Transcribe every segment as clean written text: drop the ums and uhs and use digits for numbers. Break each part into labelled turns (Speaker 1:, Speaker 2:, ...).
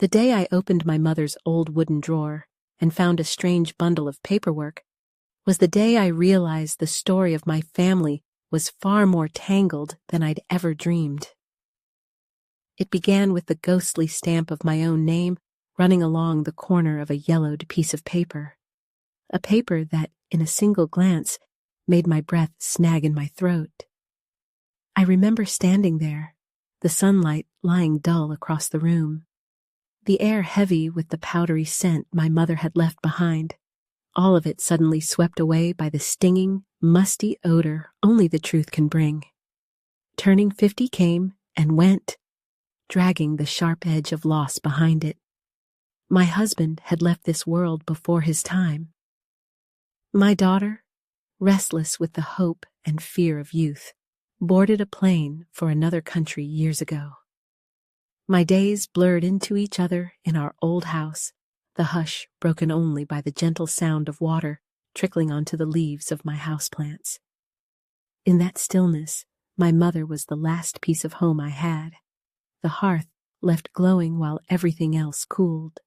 Speaker 1: The day I opened my mother's old wooden drawer and found a strange bundle of paperwork was the day I realized the story of my family was far more tangled than I'd ever dreamed. It began with the ghostly stamp of my own name running along the corner of a yellowed piece of paper. A paper that, in a single glance, made my breath snag in my throat. I remember standing there, the sunlight lying dull across the room, the air heavy with the powdery scent my mother had left behind, all of it suddenly swept away by the stinging, musty odor only the truth can bring. Turning 50 came and went, dragging the sharp edge of loss behind it. My husband had left this world before his time. My daughter, restless with the hope and fear of youth, boarded a plane for another country years ago. My days blurred into each other in our old house, the hush broken only by the gentle sound of water trickling onto the leaves of my houseplants. In that stillness, my mother was the last piece of home I had, the hearth left glowing while everything else cooled.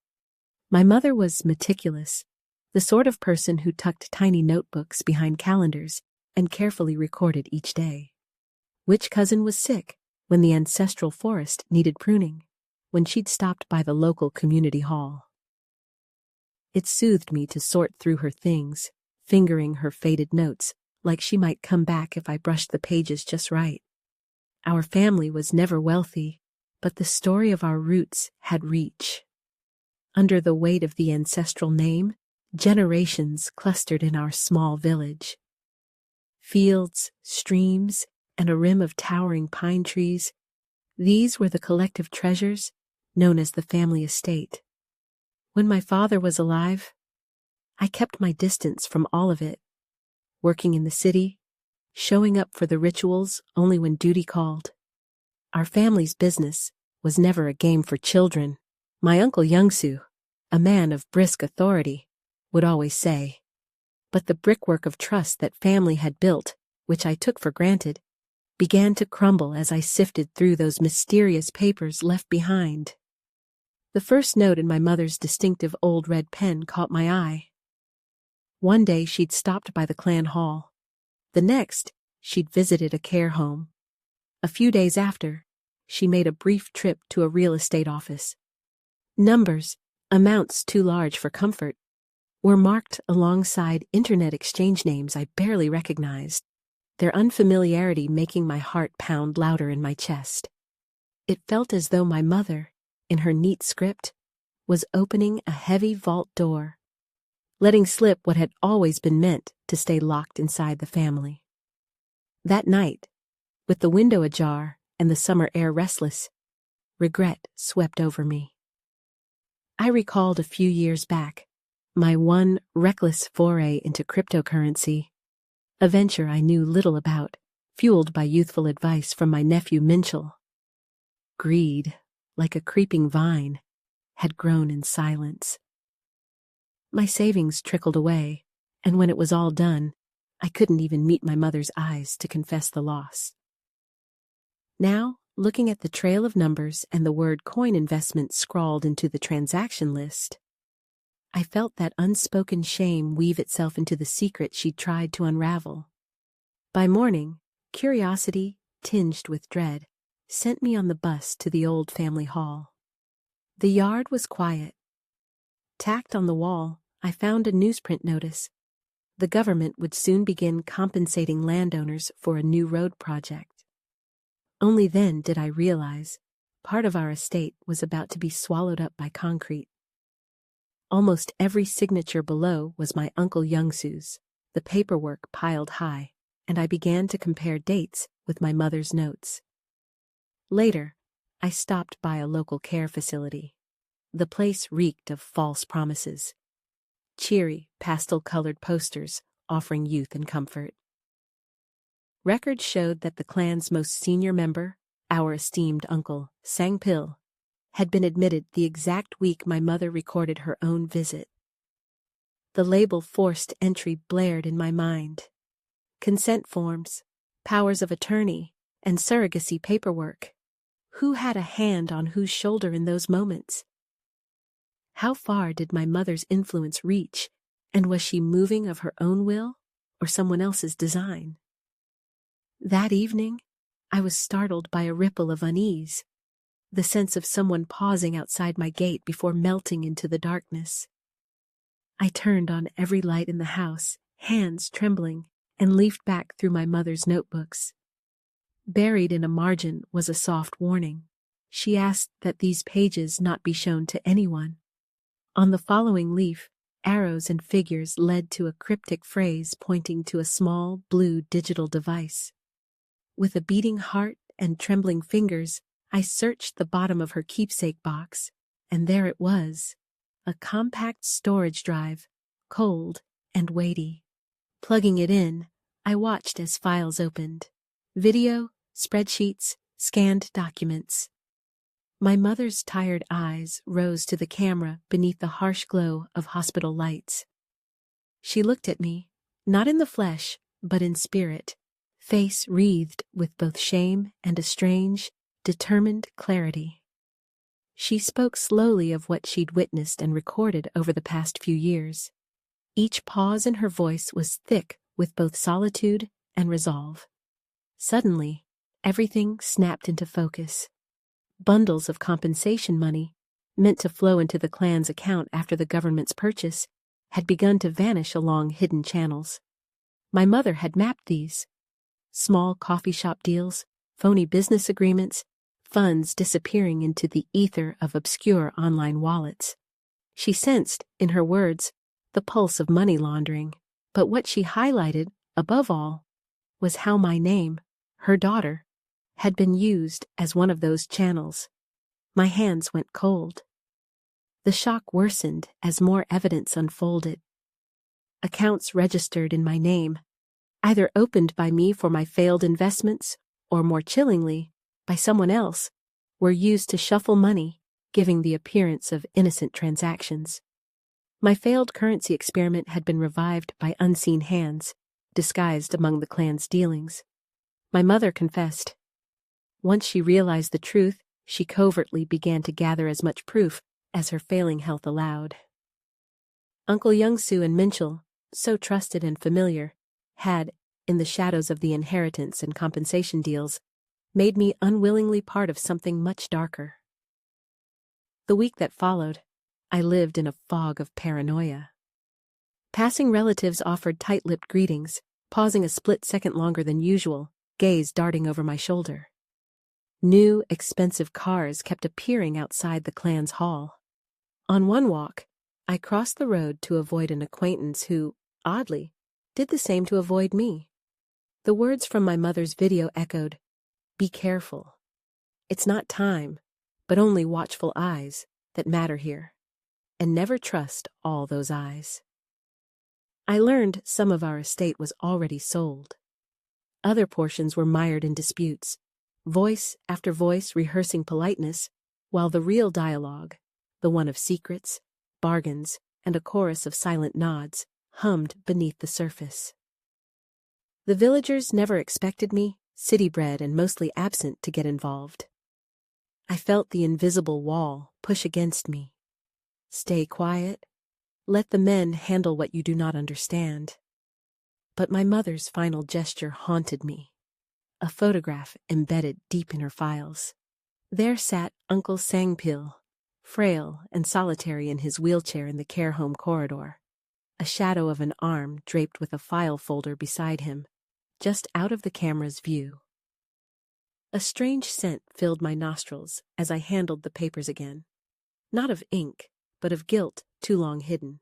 Speaker 1: My mother was meticulous, the sort of person who tucked tiny notebooks behind calendars and carefully recorded each day. Which cousin was sick, when the ancestral forest needed pruning, when she'd stopped by the local community hall. It soothed me to sort through her things, fingering her faded notes, like she might come back if I brushed the pages just right. Our family was never wealthy, but the story of our roots had reach. Under the weight of the ancestral name, generations clustered in our small village. Fields, streams, and a rim of towering pine trees, these were the collective treasures known as the family estate. When my father was alive, I kept my distance from all of it, working in the city, showing up for the rituals only when duty called. Our family's business was never a game for children. My Uncle Youngsu, a man of brisk authority, would always say. But the brickwork of trust that family had built, which I took for granted, began to crumble as I sifted through those mysterious papers left behind. The first note in my mother's distinctive old red pen caught my eye. One day she'd stopped by the clan hall. The next, she'd visited a care home. A few days after, she made a brief trip to a real estate office. Numbers, amounts too large for comfort, were marked alongside internet exchange names I barely recognized, their unfamiliarity making my heart pound louder in my chest. It felt as though my mother, in her neat script, was opening a heavy vault door, letting slip what had always been meant to stay locked inside the family. That night, with the window ajar and the summer air restless, regret swept over me. I recalled a few years back, my one reckless foray into cryptocurrency, a venture I knew little about, fueled by youthful advice from my nephew Minchell. Greed, like a creeping vine, had grown in silence. My savings trickled away, and when it was all done, I couldn't even meet my mother's eyes to confess the loss. Now, looking at the trail of numbers and the word coin investment scrawled into the transaction list, I felt that unspoken shame weave itself into the secret she'd tried to unravel. By morning, curiosity, tinged with dread, sent me on the bus to the old family hall. The yard was quiet. Tacked on the wall, I found a newsprint notice. The government would soon begin compensating landowners for a new road project. Only then did I realize part of our estate was about to be swallowed up by concrete. Almost every signature below was my Uncle Youngsu's, the paperwork piled high, and I began to compare dates with my mother's notes. Later, I stopped by a local care facility. The place reeked of false promises. Cheery, pastel-colored posters offering youth and comfort. Records showed that the clan's most senior member, our esteemed uncle, Sang Pil, had been admitted the exact week my mother recorded her own visit. The label forced entry blared in my mind. Consent forms, powers of attorney, and surrogacy paperwork. Who had a hand on whose shoulder in those moments? How far did my mother's influence reach, and was she moving of her own will or someone else's design? That evening, I was startled by a ripple of unease, the sense of someone pausing outside my gate before melting into the darkness. I turned on every light in the house, hands trembling, and leafed back through my mother's notebooks. Buried in a margin was a soft warning. She asked that these pages not be shown to anyone. On the following leaf, arrows and figures led to a cryptic phrase pointing to a small blue digital device. With a beating heart and trembling fingers, I searched the bottom of her keepsake box, and there it was, a compact storage drive, cold and weighty. Plugging it in, I watched as files opened. Video, spreadsheets, scanned documents. My mother's tired eyes rose to the camera beneath the harsh glow of hospital lights. She looked at me, not in the flesh, but in spirit, face wreathed with both shame and a strange, determined clarity. She spoke slowly of what she'd witnessed and recorded over the past few years. Each pause in her voice was thick with both solitude and resolve. Suddenly, everything snapped into focus. Bundles of compensation money, meant to flow into the clan's account after the government's purchase, had begun to vanish along hidden channels. My mother had mapped these. Small coffee shop deals, phony business agreements, funds disappearing into the ether of obscure online wallets. She sensed, in her words, the pulse of money laundering, but what she highlighted, above all, was how my name, her daughter, had been used as one of those channels. My hands went cold. The shock worsened as more evidence unfolded. Accounts registered in my name, either opened by me for my failed investments, or more chillingly, by someone else, were used to shuffle money, giving the appearance of innocent transactions. My failed currency experiment had been revived by unseen hands, disguised among the clan's dealings. My mother confessed. Once she realized the truth, she covertly began to gather as much proof as her failing health allowed. Uncle Youngsu and Minchell, so trusted and familiar, had, in the shadows of the inheritance and compensation deals, made me unwillingly part of something much darker. The week that followed, I lived in a fog of paranoia. Passing relatives offered tight-lipped greetings, pausing a split second longer than usual, gaze darting over my shoulder. New, expensive cars kept appearing outside the clan's hall. On one walk, I crossed the road to avoid an acquaintance who, oddly, did the same to avoid me. The words from my mother's video echoed, "Be careful. It's not time, but only watchful eyes, that matter here. And never trust all those eyes." I learned some of our estate was already sold. Other portions were mired in disputes, voice after voice rehearsing politeness, while the real dialogue, the one of secrets, bargains, and a chorus of silent nods, hummed beneath the surface. The villagers never expected me, city-bred and mostly absent, to get involved. I felt the invisible wall push against me. Stay quiet. Let the men handle what you do not understand. But my mother's final gesture haunted me. A photograph embedded deep in her files. There sat Uncle Sangpil, frail and solitary in his wheelchair in the care home corridor, a shadow of an arm draped with a file folder beside him, just out of the camera's view. A strange scent filled my nostrils as I handled the papers again. Not of ink, but of guilt too long hidden.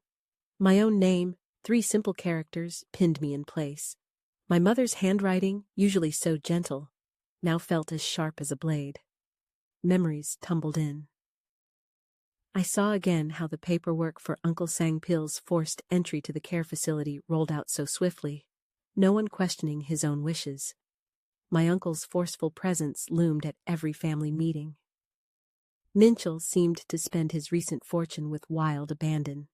Speaker 1: My own name, 3 simple characters, pinned me in place. My mother's handwriting, usually so gentle, now felt as sharp as a blade. Memories tumbled in. I saw again how the paperwork for Uncle Sangpil's forced entry to the care facility rolled out so swiftly, no one questioning his own wishes. My uncle's forceful presence loomed at every family meeting. Minchell seemed to spend his recent fortune with wild abandon,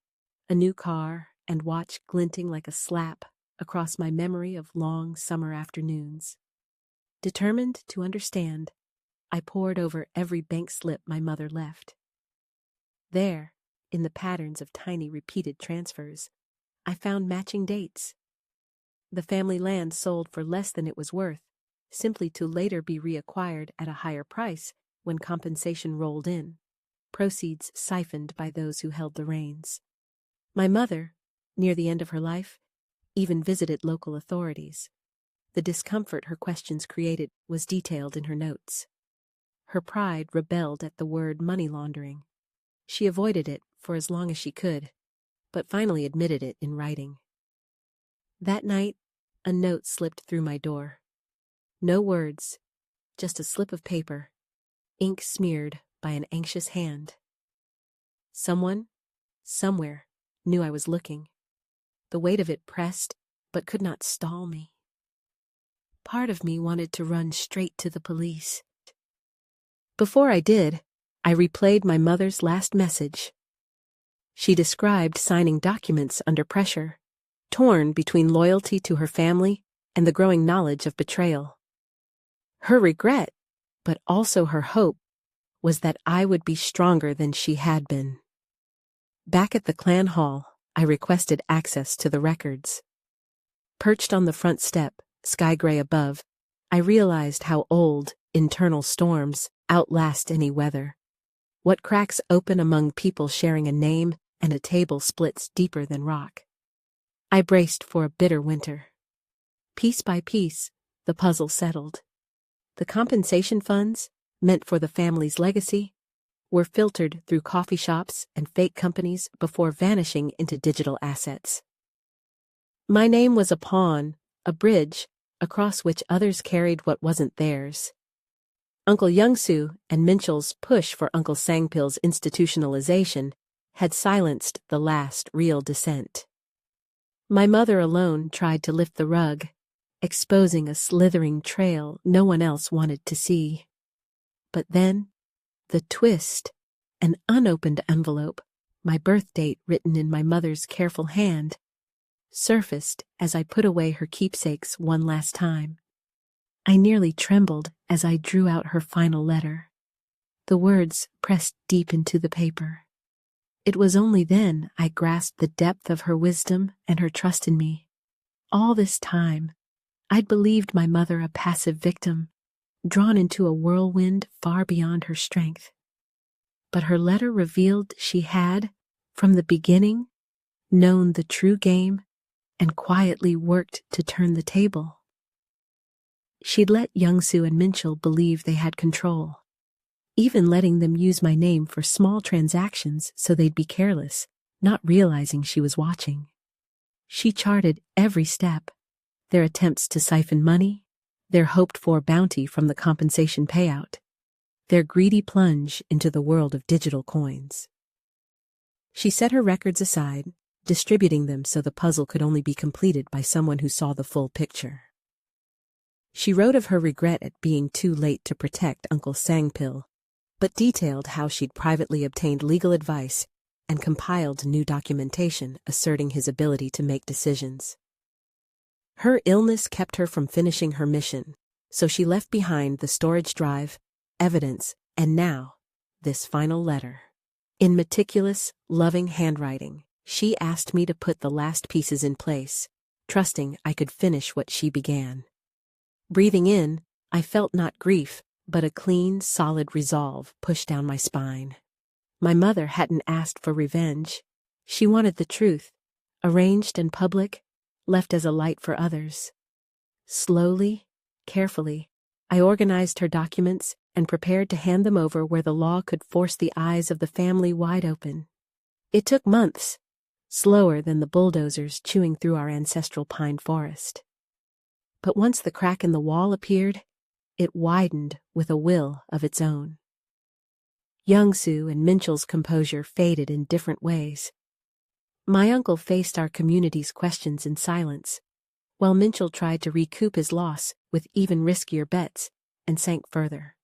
Speaker 1: a new car and watch glinting like a slap across my memory of long summer afternoons. Determined to understand, I pored over every bank slip my mother left. There, In the patterns of tiny repeated transfers, I found matching dates. The family land sold for less than it was worth, simply to later be reacquired at a higher price when compensation rolled in, proceeds siphoned by those who held the reins. My mother, near the end of her life, even visited local authorities. The discomfort her questions created was detailed in her notes. Her pride rebelled at the word money laundering. She avoided it for as long as she could, but finally admitted it in writing. That night, a note slipped through my door. No words, just a slip of paper, ink smeared by an anxious hand. Someone, somewhere, knew I was looking. The weight of it pressed, but could not stall me. Part of me wanted to run straight to the police. Before I did, I replayed my mother's last message. She described signing documents under pressure, torn between loyalty to her family and the growing knowledge of betrayal. Her regret, but also her hope, was that I would be stronger than she had been. Back at the clan hall, I requested access to the records. Perched on the front step, sky gray above, I realized how old internal storms outlast any weather. What cracks open among people sharing a name and a table splits deeper than rock. I braced for a bitter winter. Piece by piece, the puzzle settled. The compensation funds, meant for the family's legacy, were filtered through coffee shops and fake companies before vanishing into digital assets. My name was a pawn, a bridge, across which others carried what wasn't theirs. Uncle Youngsu and Minchel's push for Uncle Sangpil's institutionalization had silenced the last real dissent. My mother alone tried to lift the rug, exposing a slithering trail no one else wanted to see. But then, the twist, an unopened envelope, my birth date written in my mother's careful hand, surfaced as I put away her keepsakes one last time. I nearly trembled as I drew out her final letter. The words pressed deep into the paper. It was only then I grasped the depth of her wisdom and her trust in me. All this time, I'd believed my mother a passive victim, drawn into a whirlwind far beyond her strength. But her letter revealed she had, from the beginning, known the true game and quietly worked to turn the table. She'd let Youngsu and Minchel believe they had control, even letting them use my name for small transactions so they'd be careless, not realizing she was watching. She charted every step, their attempts to siphon money, their hoped-for bounty from the compensation payout, their greedy plunge into the world of digital coins. She set her records aside, distributing them so the puzzle could only be completed by someone who saw the full picture. She wrote of her regret at being too late to protect Uncle Sangpil, but detailed how she'd privately obtained legal advice and compiled new documentation asserting his ability to make decisions. Her illness kept her from finishing her mission, so she left behind the storage drive, evidence, and now, this final letter. In meticulous, loving handwriting, she asked me to put the last pieces in place, trusting I could finish what she began. Breathing in, I felt not grief, but a clean, solid resolve push down my spine. My mother hadn't asked for revenge. She wanted the truth, arranged and public, left as a light for others. Slowly, carefully, I organized her documents and prepared to hand them over where the law could force the eyes of the family wide open. It took months, slower than the bulldozers chewing through our ancestral pine forest. But once the crack in the wall appeared, it widened with a will of its own. Youngsu and Minchel's composure faded in different ways. My uncle faced our community's questions in silence, while Minchel tried to recoup his loss with even riskier bets and sank further.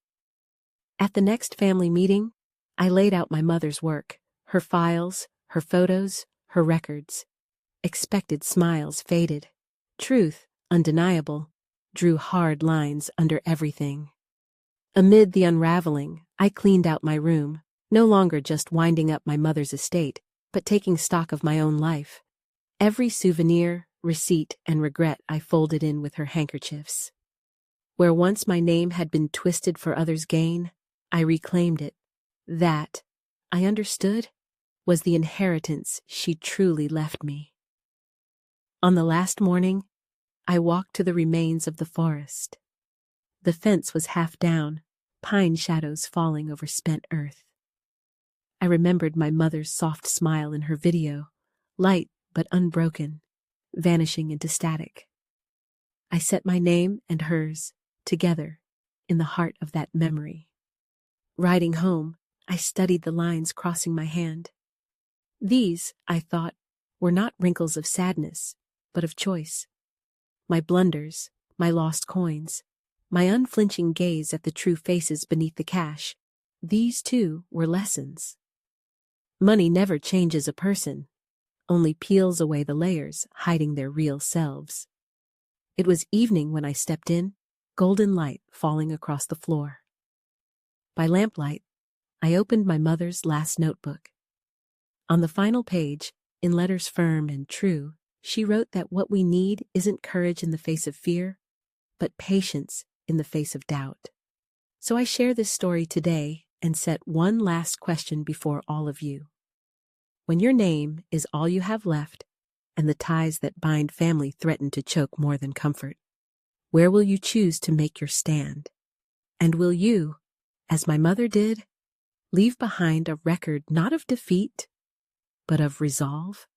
Speaker 1: At the next family meeting, I laid out my mother's work, her files, her photos, her records. Expected smiles faded. Truth, undeniable, drew hard lines under everything. Amid the unraveling, I cleaned out my room, No longer just winding up my mother's estate, but taking stock of my own life. Every souvenir, receipt, and regret I folded in with her handkerchiefs. Where once my name had been twisted for others' gain, I reclaimed it. That, I understood, was the inheritance she truly left me. On the last morning, I walked to the remains of the forest. The fence was half down, pine shadows falling over spent earth. I remembered my mother's soft smile in her video, light but unbroken, vanishing into static. I set my name and hers together in the heart of that memory. Riding home, I studied the lines crossing my hand. These, I thought, were not wrinkles of sadness, but of choice. My blunders, my lost coins, my unflinching gaze at the true faces beneath the cash, these too were lessons. Money never changes a person, only peels away the layers hiding their real selves. It was evening when I stepped in, golden light falling across the floor. By lamplight, I opened my mother's last notebook. On the final page, in letters firm and true, she wrote that what we need isn't courage in the face of fear, but patience in the face of doubt. So I share this story today and set one last question before all of you. When your name is all you have left, and the ties that bind family threaten to choke more than comfort, where will you choose to make your stand? And will you, as my mother did, leave behind a record not of defeat, but of resolve?